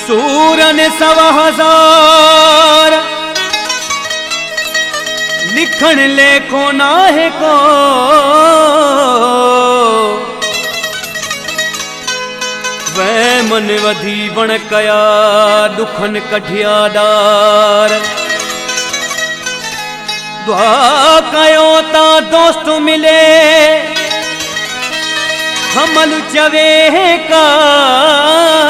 सूरन 1,000 लिखण लेखो नाहे को वै मन वधी बण कया दुखन कठियादार दुआ कयो ता दोस्त मिले हमल चवे कार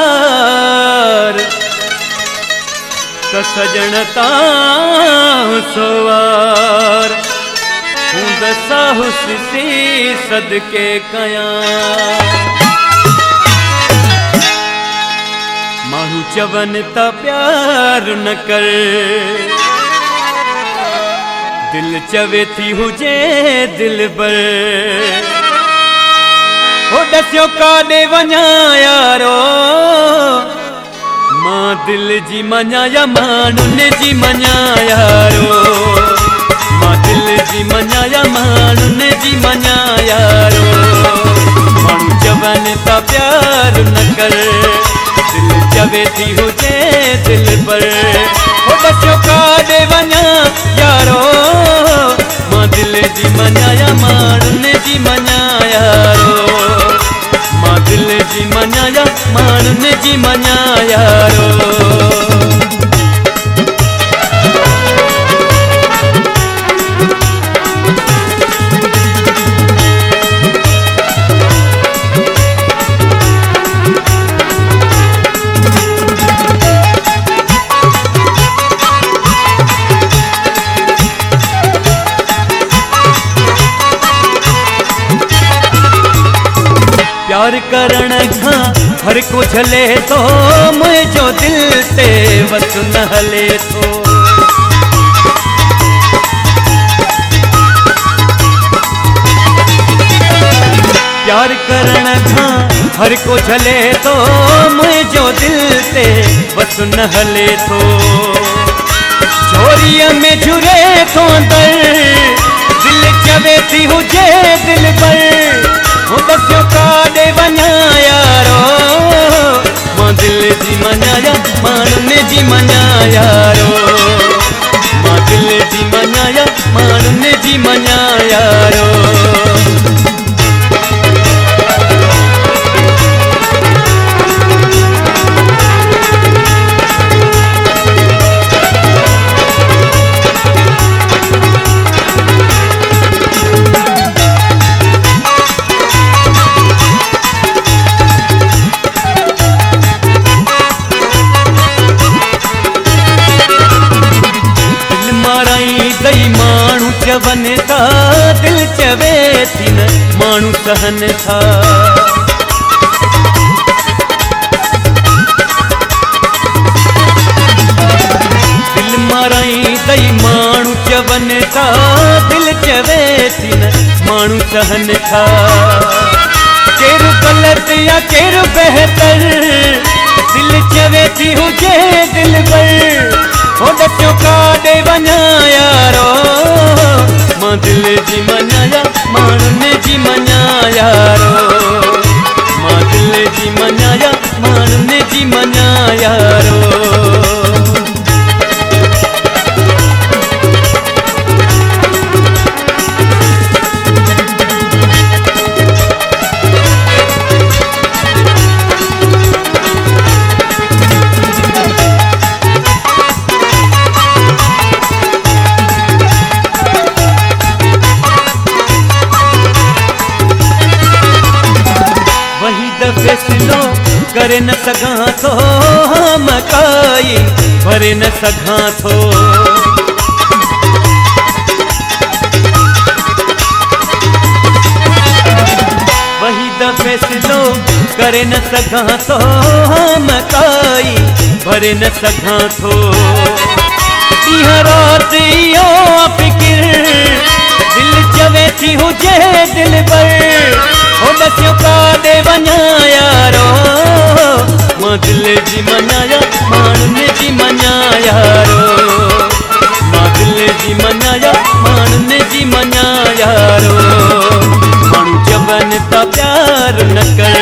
त सजणता सवार हूं दसाहुस सी सदके कया माण्हू चवन त प्यार न कर दिल चवे थी हुजे दिल बर हो दस्यो काॾे वञा यारो मां दिल जी मञा या माण्हुनि जी मञा यारो मां दिल जी मञा या माण्हुनि जी मञा यारो माण्हू चवनि था प्यार न कर दिल चवे थी हुजे दिल पर हो दस्यो काॾे वञा यारो मां दिल जी मञा या माण्हुनि जी मञा यारो मां दिल जी मञा या माण्हुनि जी मञा यारो प्यार करण खां हर को झले तो मुझो दिल ते वस न हले तो प्यार करण खां हर को झले तो मुझो दिल ते वस न हले तो छोरीअ में झुरे तो अंदर दिल चवे थी हुजे दिल पर हो दस्यो काॾे वञा यारो मां दिल जी मञा या माण्हुनि जी मञा यारो मां दिल जी मञा या माण्हुनि जी मञा यारो चवन था दिल चवे थी न माण्हू सहन था दिल माराई दई माण्हू चवन था दिल चवे थी न माण्हू सहन था केरु गलत या केरु बेहतर दिल चवे थी हुजे दिल पर हो दस्यो काॾे वञा यारो मां दिल जी मञा या माण्हुनि जी मञा यारो मां दिल जी मञा या माण्हुनि जी मञा यारो फैसलो करे न सघां थो मकाई भरे न सघां थो वही द फैसलो करे न सघां थो मकाई भरे न सघां थो ॾींहं राति इहो फिकिर दिल चवे थी हुजे दिल पर हो दस्यो काॾे वञा यारो मां दिल जी मञा या माण्हुनि जी मञा यारो मां दिल जी मञा या माण्हुनि जी मञा यारो माण्हू चवनि था प्यार न कर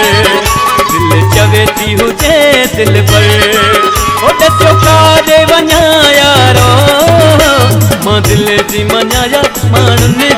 दिल चवे थी हुजे दिल पर दिल जी मञाया माण्हुनि